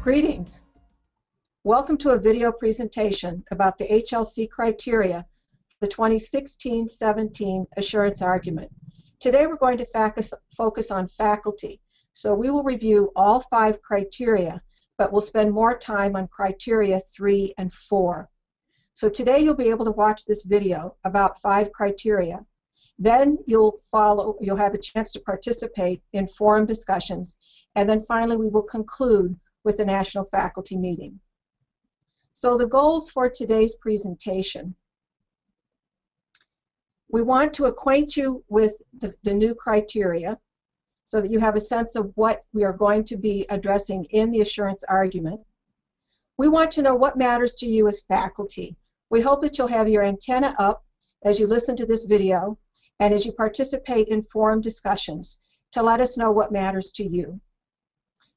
Greetings. Welcome to a video presentation about the HLC criteria, the 2016-17 assurance argument. Today we're going to focus on faculty. So we will review all 5 criteria, but we'll spend more time on criteria 3 and 4. So today you'll be able to watch this video about 5 criteria. Then you'll have a chance to participate in forum discussions, and then finally we will conclude with the National Faculty Meeting. So the goals for today's presentation. We want to acquaint you with the new criteria so that you have a sense of what we are going to be addressing in the assurance argument. We want to know what matters to you as faculty. We hope that you'll have your antenna up as you listen to this video and as you participate in forum discussions to let us know what matters to you.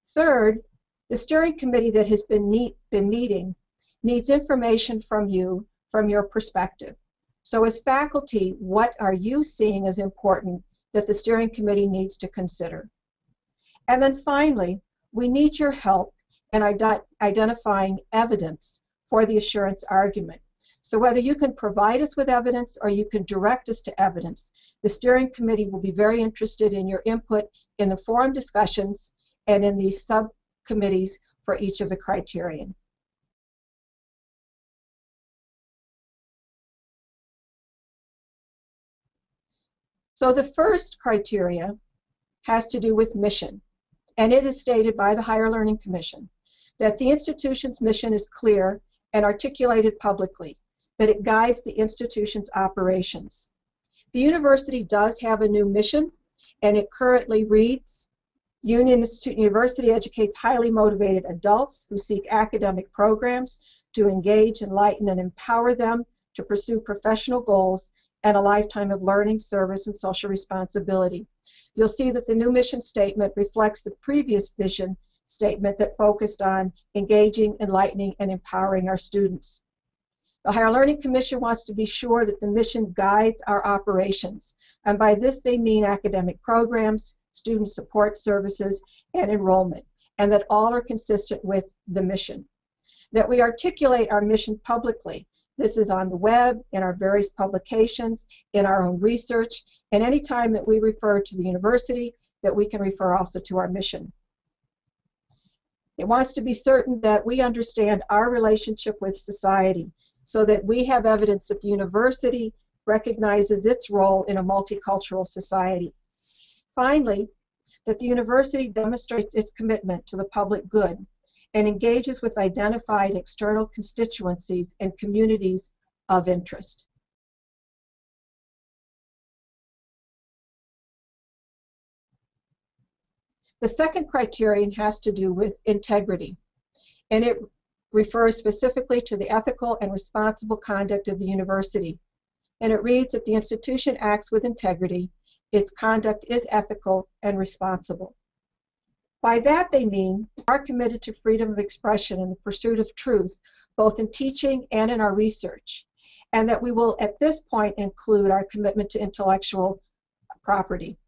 Third, the steering committee that has been meeting needs information from you from your perspective. So as faculty, what are you seeing as important that the steering committee needs to consider? And then finally, we need your help in identifying evidence for the assurance argument. So whether you can provide us with evidence or you can direct us to evidence, the steering committee will be very interested in your input in the forum discussions and in the subcommittees for each of the criteria. So the first criteria has to do with mission, and it is stated by the Higher Learning Commission that the institution's mission is clear and articulated publicly, that it guides the institution's operations. The university does have a new mission, and it currently reads, Union Institute University educates highly motivated adults who seek academic programs to engage, enlighten, and empower them to pursue professional goals and a lifetime of learning, service, and social responsibility. You'll see that the new mission statement reflects the previous vision statement that focused on engaging, enlightening, and empowering our students. The Higher Learning Commission wants to be sure that the mission guides our operations, and by this they mean academic programs, student support services, and enrollment, and that all are consistent with the mission. That we articulate our mission publicly. This is on the web, in our various publications, in our own research, and any time that we refer to the university, that we can refer also to our mission. It wants to be certain that we understand our relationship with society so that we have evidence that the university recognizes its role in a multicultural society. Finally, that the university demonstrates its commitment to the public good and engages with identified external constituencies and communities of interest. The second criterion has to do with integrity, and it refers specifically to the ethical and responsible conduct of the university. And it reads that the institution acts with integrity, its conduct is ethical and responsible. By that they mean we are committed to freedom of expression and the pursuit of truth, both in teaching and in our research, and that we will at this point include our commitment to intellectual property.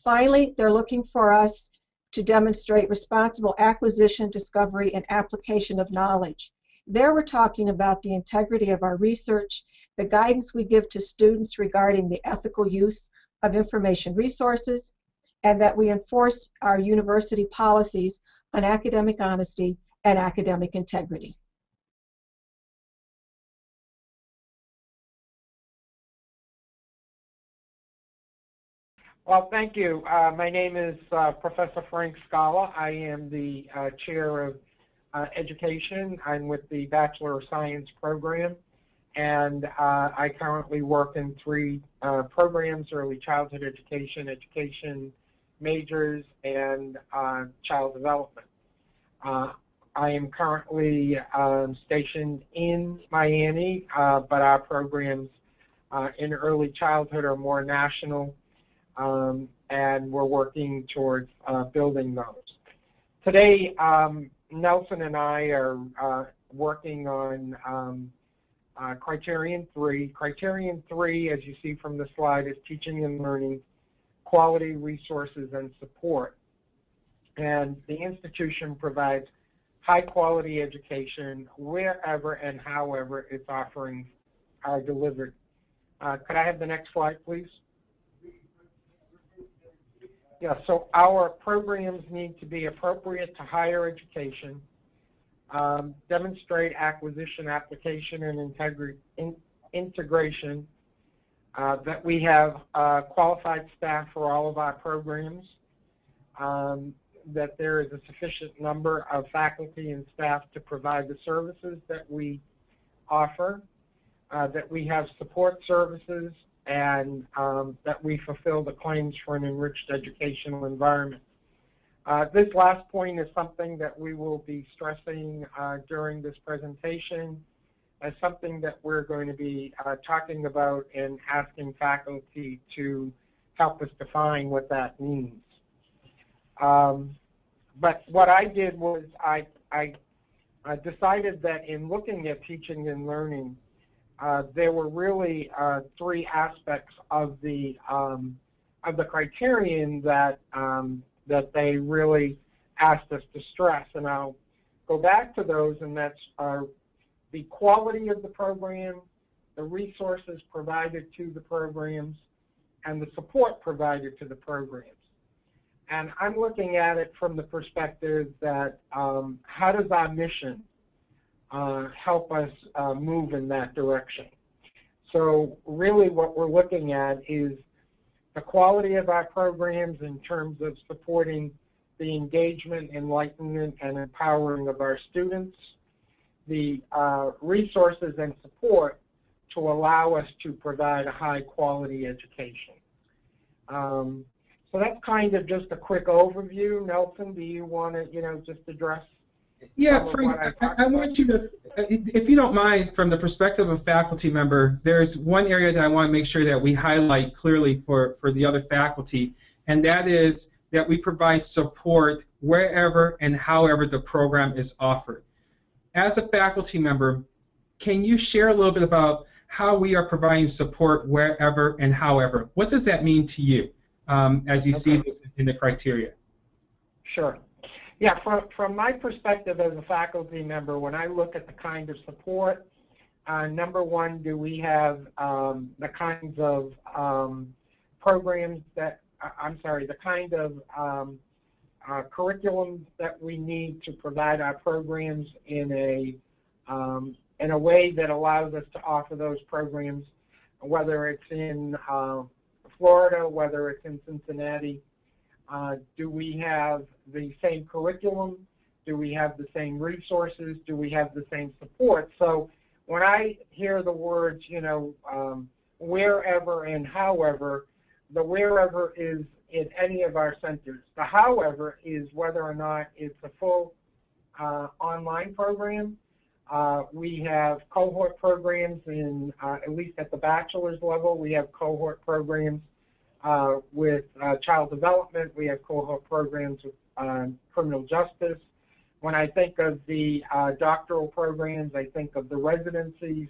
Finally, they're looking for us to demonstrate responsible acquisition, discovery, and application of knowledge. There we're talking about the integrity of our research, the guidance we give to students regarding the ethical use of information resources, and that we enforce our university policies on academic honesty and academic integrity. Well, thank you. My name is Professor Frank Scala. I am the Chair of Education. I'm with the Bachelor of Science program, and I currently work in 3 programs: early childhood education, education majors, and child development. I am currently stationed in Miami, but our programs in early childhood are more national, and we're working towards building those. Today, Nelson and I are working on Criterion 3. Criterion 3, as you see from the slide, is teaching and learning, quality, resources, and support. and the institution provides high-quality education wherever and however its offerings are delivered. Could I have the next slide, please? Yeah, so our programs need to be appropriate to higher education, demonstrate acquisition, application, and integration, that we have qualified staff for all of our programs, that there is a sufficient number of faculty and staff to provide the services that we offer, that we have support services, and that we fulfill the claims for an enriched educational environment. This last point is something that we will be stressing during this presentation as something that we're going to be talking about and asking faculty to help us define what that means. But what I did was I decided that in looking at teaching and learning, there were really three aspects of the criterion that that they really asked us to stress, and I'll go back to those, and that's the quality of the program, the resources provided to the programs, and the support provided to the programs. And I'm looking at it from the perspective that how does our mission help us move in that direction? So really what we're looking at is the quality of our programs in terms of supporting the engagement, enlightenment, and empowering of our students, the resources and support to allow us to provide a high-quality education. So that's kind of just a quick overview. Nelson, do you want to, just address? Yeah, Frank, I want you to, if you don't mind, from the perspective of a faculty member, there's one area that I want to make sure that we highlight clearly for the other faculty, and that is that we provide support wherever and however the program is offered. As a faculty member, can you share a little bit about how we are providing support wherever and however? What does that mean to you as you see this in the criteria? Sure. Yeah, from my perspective as a faculty member, when I look at the kind of support, number one, do we have the kinds of programs that, the kind of curriculum that we need to provide our programs in a way that allows us to offer those programs, whether it's in Florida, whether it's in Cincinnati. Do we have the same curriculum? Do we have the same resources? Do we have the same support? So when I hear the words, wherever and however, the wherever is in any of our centers. The however is whether or not it's a full online program. We have cohort programs in, at least at the bachelor's level, we have cohort programs with child development. We have cohort programs with criminal justice. When I think of the doctoral programs, I think of the residencies.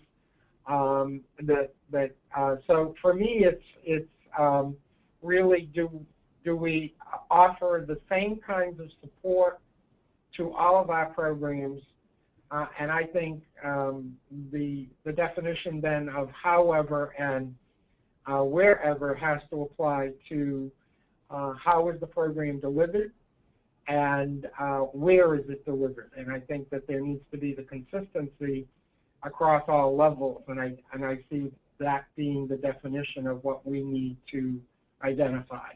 So for me, it's really do we offer the same kinds of support to all of our programs? And I think the definition then of however and wherever has to apply to how is the program delivered and where is it delivered. And I think that there needs to be the consistency across all levels, and I see that being the definition of what we need to identify.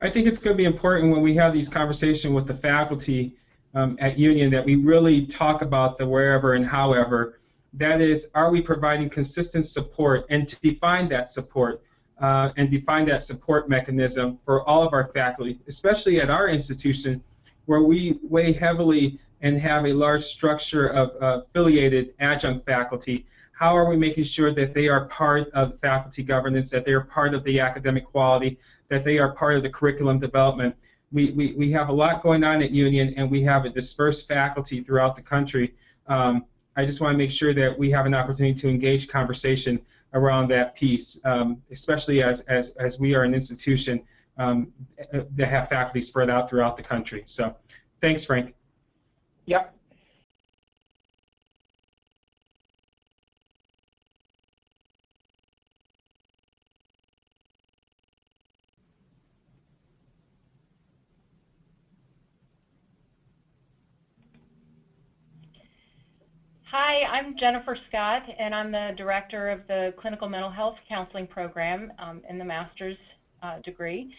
I think it's going to be important when we have these conversations with the faculty at Union that we really talk about the wherever and however. That is, are we providing consistent support, and to define that support and define that support mechanism for all of our faculty, especially at our institution where we weigh heavily and have a large structure of affiliated adjunct faculty. How are we making sure that they are part of faculty governance, that they are part of the academic quality, that they are part of the curriculum development? We have a lot going on at Union, and we have a dispersed faculty throughout the country. I just want to make sure that we have an opportunity to engage conversation around that piece, especially as we are an institution that have faculty spread out throughout the country. So Thanks, Frank. Yep. Hi, I'm Jennifer Scott, and I'm the director of the Clinical Mental Health Counseling Program in the master's degree.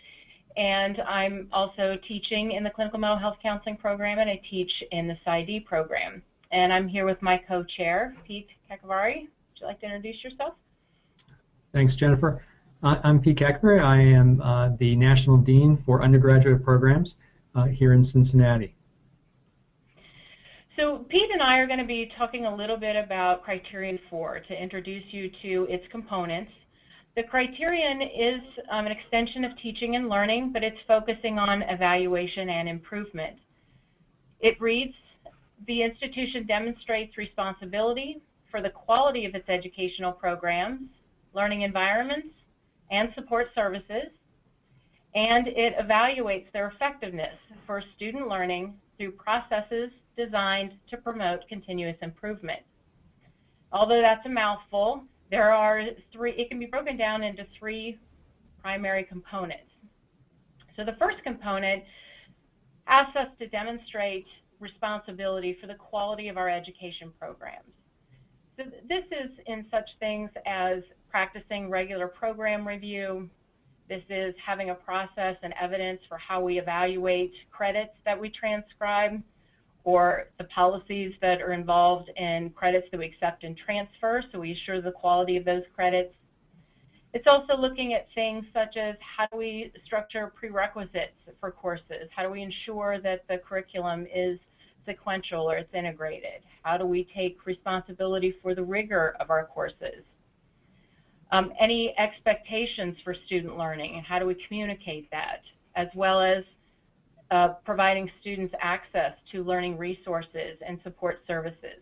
And I'm also teaching in the Clinical Mental Health Counseling Program, and I teach in the PsyD program. And I'm here with my co-chair, Pete Kekavari. Would you like to introduce yourself? Thanks, Jennifer. I'm Pete Kekavari. I am the National Dean for Undergraduate Programs here in Cincinnati. So Pete and I are going to be talking a little bit about Criterion 4 to introduce you to its components. The Criterion is an extension of teaching and learning, but it's focusing on evaluation and improvement. It reads, the institution demonstrates responsibility for the quality of its educational programs, learning environments, and support services, and it evaluates their effectiveness for student learning through processes designed to promote continuous improvement. Although that's a mouthful, there are it can be broken down into three primary components. So the first component asks us to demonstrate responsibility for the quality of our education programs. So this is in such things as practicing regular program review. This is having a process and evidence for how we evaluate credits that we transcribe, or the policies that are involved in credits that we accept and transfer, so we assure the quality of those credits. It's also looking at things such as how do we structure prerequisites for courses? How do we ensure that the curriculum is sequential or it's integrated? How do we take responsibility for the rigor of our courses? Any expectations for student learning, and how do we communicate that, as well as providing students access to learning resources and support services,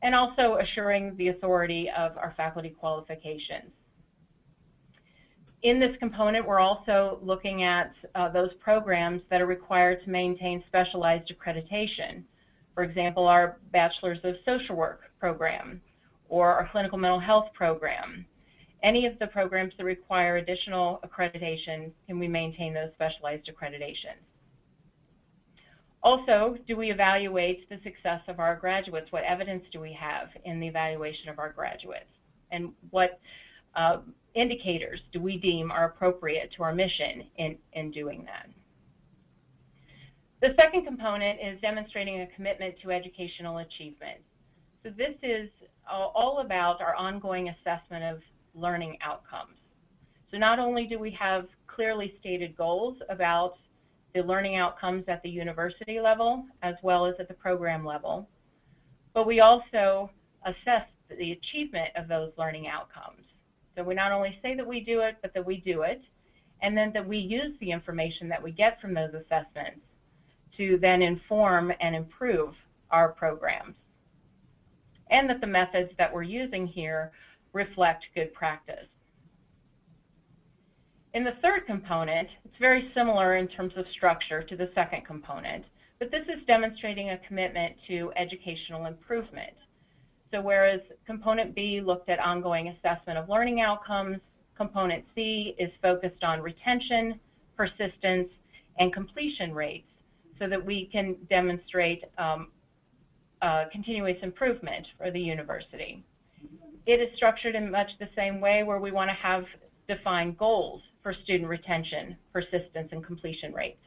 and also assuring the authority of our faculty qualifications. In this component, we're also looking at those programs that are required to maintain specialized accreditation. For example, our Bachelor's of Social Work program or our Clinical Mental Health program. Any of the programs that require additional accreditation, can we maintain those specialized accreditations? Also, do we evaluate the success of our graduates? What evidence do we have in the evaluation of our graduates? And what indicators do we deem are appropriate to our mission in doing that? The second component is demonstrating a commitment to educational achievement. So this is all about our ongoing assessment of learning outcomes. So not only do we have clearly stated goals about the learning outcomes at the university level as well as at the program level, but we also assess the achievement of those learning outcomes. So we not only say that we do it, but that we do it, and then that we use the information that we get from those assessments to then inform and improve our programs, and that the methods that we're using here reflect good practice. In the third component, it's very similar in terms of structure to the second component, but this is demonstrating a commitment to educational improvement. So whereas component B looked at ongoing assessment of learning outcomes, component C is focused on retention, persistence, and completion rates so that we can demonstrate continuous improvement for the university. It is structured in much the same way, where we want to have defined goals for student retention, persistence, and completion rates.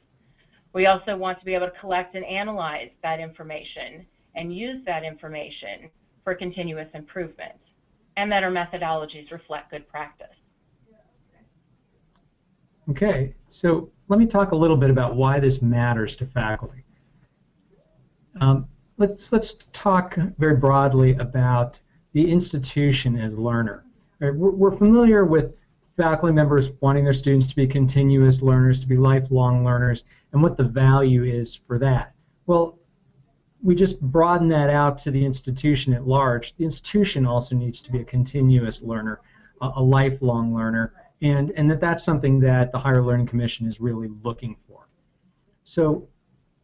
We also want to be able to collect and analyze that information and use that information for continuous improvement, and that our methodologies reflect good practice. Okay, so let me talk a little bit about why this matters to faculty. Let's talk very broadly about the institution as learner. We're familiar with faculty members wanting their students to be continuous learners, to be lifelong learners, and what the value is for that. Well, we just broaden that out to the institution at large. The institution also needs to be a continuous learner, a lifelong learner, and that's something that the Higher Learning Commission is really looking for. So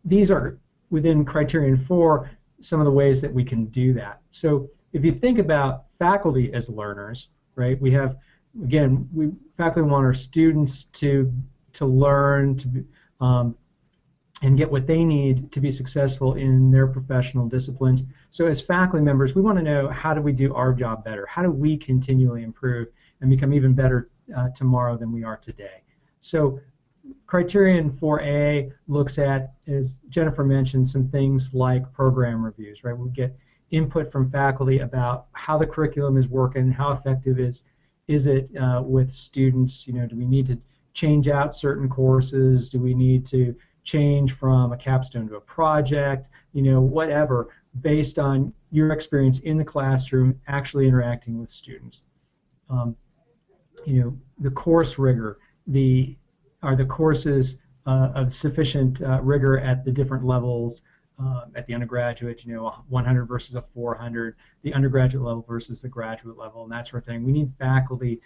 these are within criterion 4 some of the ways that we can do that. So if you think about faculty as learners, right? We have, again, faculty want our students to learn, and get what they need to be successful in their professional disciplines. So as faculty members, we want to know, how do we do our job better? How do we continually improve and become even better tomorrow than we are today? So criterion 4A looks at, as Jennifer mentioned, some things like program reviews, right? We get input from faculty about how the curriculum is working, how effective is it with students. You know, do we need to change out certain courses? Do we need to change from a capstone to a project? You know, whatever, based on your experience in the classroom actually interacting with students. You know, the course rigor, are the courses of sufficient rigor at the different levels, at the undergraduate, you know, 100 versus a 400, the undergraduate level versus the graduate level, and that sort of thing. We need faculty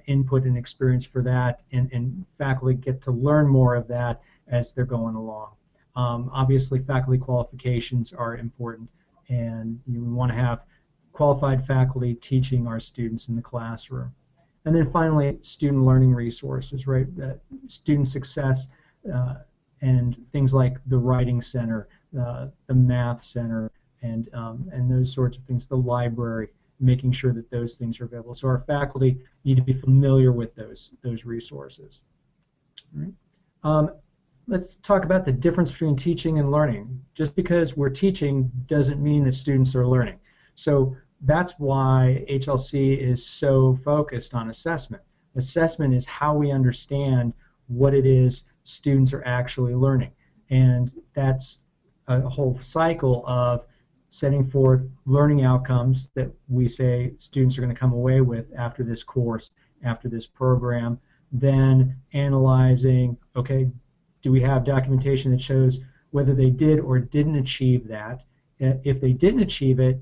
input and experience for that, and faculty get to learn more of that as they're going along. Obviously, faculty qualifications are important, and we want to have qualified faculty teaching our students in the classroom. And then finally, student learning resources, right? Student success and things like the writing center, the math center, and those sorts of things, the library, making sure that those things are available. So our faculty need to be familiar with those resources. All right. Let's talk about the difference between teaching and learning. Just because we're teaching doesn't mean that students are learning. So that's why HLC is so focused on assessment. Assessment is how we understand what it is students are actually learning. And that's a whole cycle of setting forth learning outcomes that we say students are going to come away with after this course, after this program, then analyzing, okay, do we have documentation that shows whether they did or didn't achieve that? If they didn't achieve it,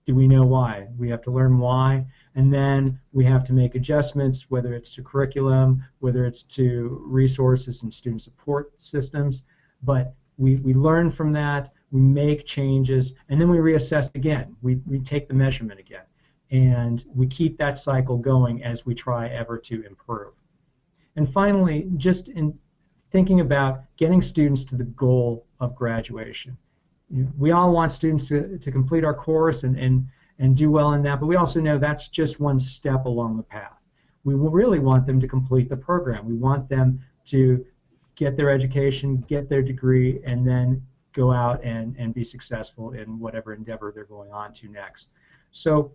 do we know why? We have to learn why, and then we have to make adjustments, whether it's to curriculum, whether it's to resources and student support systems. But we learn from that, we make changes, and then we reassess again. We take the measurement again, and we keep that cycle going as we try ever to improve. And finally, just in thinking about getting students to the goal of graduation. We all want students to complete our course and do well in that, but we also know that's just one step along the path. We really want them to complete the program. We want them to get their education, get their degree, and then go out and be successful in whatever endeavor they're going on to next. So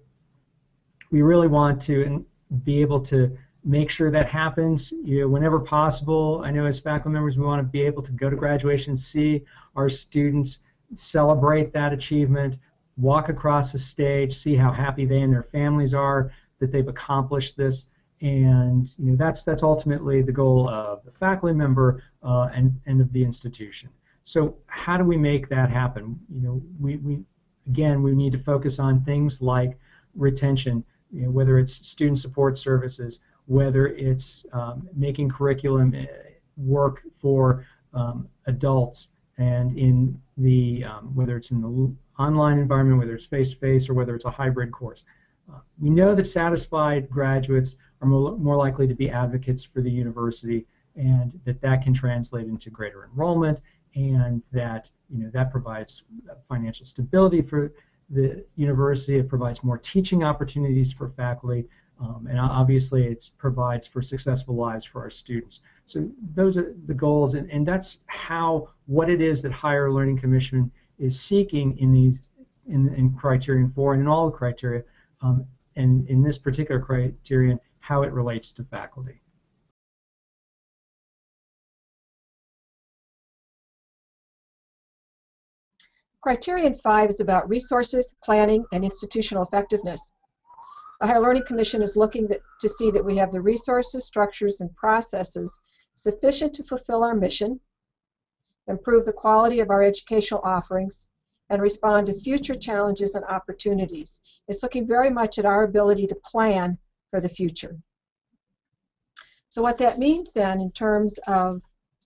we really want to be able to make sure that happens, you know, whenever possible. I know as faculty members we want to be able to go to graduation, see our students celebrate that achievement, walk across the stage, see how happy they and their families are that they've accomplished this, and you know that's ultimately the goal of the faculty member and of the institution. So how do we make that happen? You know, we need to focus on things like retention, you know, whether it's student support services, whether it's making curriculum work for adults, and in the whether it's in the online environment, whether it's face-to-face, or whether it's a hybrid course. We know that satisfied graduates are more likely to be advocates for the university, and that can translate into greater enrollment, and that that provides financial stability for the university. It provides more teaching opportunities for faculty, and obviously it provides for successful lives for our students. So those are the goals, and that's what it is that Higher Learning Commission is seeking in criterion 4 and in all the criteria, and in this particular criterion, how it relates to faculty. Criterion 5 is about resources, planning, and institutional effectiveness. The Higher Learning Commission is looking to see that we have the resources, structures, and processes sufficient to fulfill our mission, improve the quality of our educational offerings, and respond to future challenges and opportunities. It's looking very much at our ability to plan for the future. So what that means then in terms of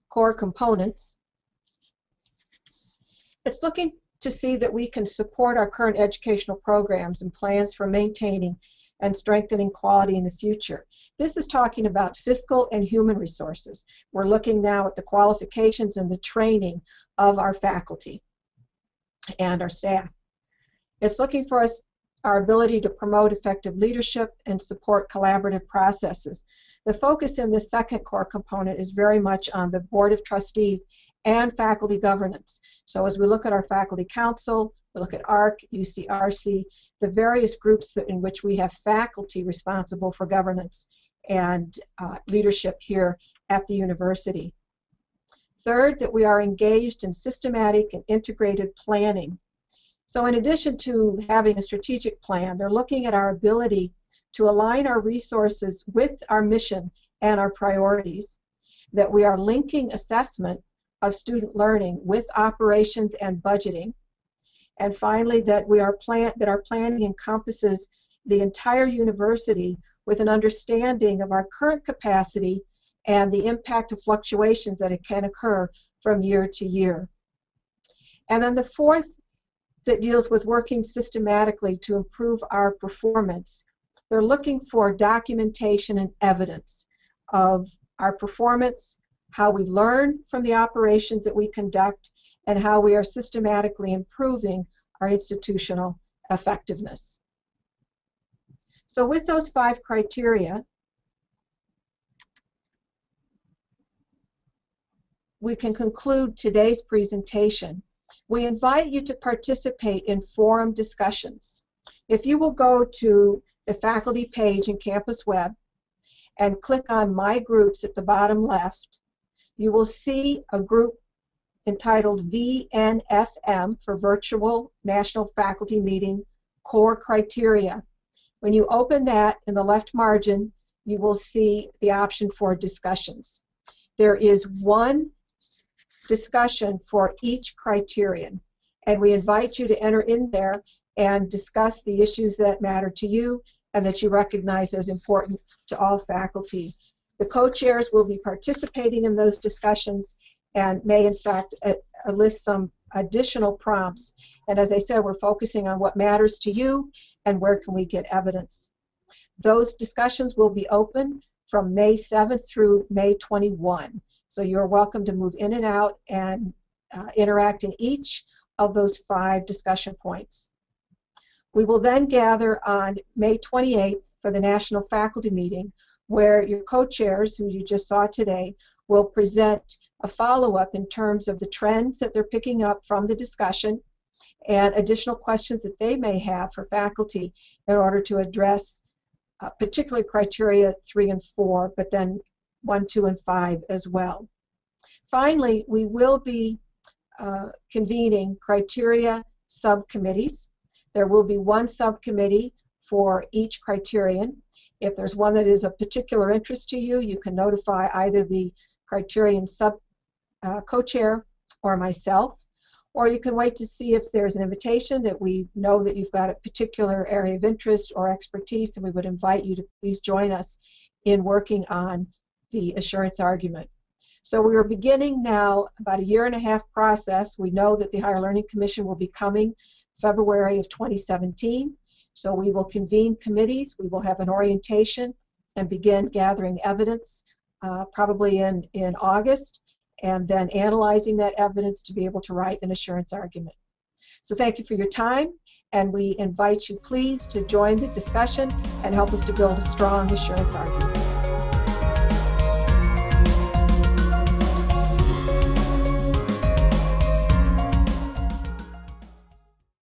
core components It's looking to see that we can support our current educational programs and plans for maintaining and strengthening quality in the future. This is talking about fiscal and human resources. We're looking now at the qualifications and the training of our faculty and our staff. It's looking for our ability to promote effective leadership and support collaborative processes. The focus in this second core component is very much on the Board of Trustees and faculty governance. So as we look at our faculty council, we look at ARC, UCRC, the various groups in which we have faculty responsible for governance and leadership here at the university. Third, that we are engaged in systematic and integrated planning. So in addition to having a strategic plan, they're looking at our ability to align our resources with our mission and our priorities, that we are linking assessment of student learning with operations and budgeting, and finally that our planning encompasses the entire university with an understanding of our current capacity and the impact of fluctuations that it can occur from year to year. And then the fourth that deals with working systematically to improve our performance. They're looking for documentation and evidence of our performance, how we learn from the operations that we conduct, and how we are systematically improving our institutional effectiveness. So with those 5 criteria, we can conclude today's presentation. We invite you to participate in forum discussions. If you will go to the faculty page in Campus Web and click on My Groups at the bottom left, you will see a group entitled VNFM for Virtual National Faculty Meeting Core Criteria. When you open that in the left margin, you will see the option for discussions. There is one discussion for each criterion, and we invite you to enter in there and discuss the issues that matter to you and that you recognize as important to all faculty. The co-chairs will be participating in those discussions and may in fact list some additional prompts. And as I said, we're focusing on what matters to you and where can we get evidence. Those discussions will be open from May 7th through May 21. So you're welcome to move in and out and interact in each of those 5 discussion points. We will then gather on May 28th for the National Faculty Meeting, where your co-chairs, who you just saw today, will present a follow-up in terms of the trends that they're picking up from the discussion and additional questions that they may have for faculty in order to address particularly criteria 3 and 4, but then 1, 2, and 5 as well. Finally, we will be convening criteria subcommittees. There will be one subcommittee for each criterion. If there's one that is of particular interest to you, you can notify either the criterion co-chair or myself, or you can wait to see if there's an invitation that we know that you've got a particular area of interest or expertise, and we would invite you to please join us in working on the assurance argument. So we are beginning now about a 1.5-year process. We know that the Higher Learning Commission will be coming February of 2017. So we will convene committees, we will have an orientation and begin gathering evidence probably in August, and then analyzing that evidence to be able to write an assurance argument. So thank you for your time, and we invite you please to join the discussion and help us to build a strong assurance argument.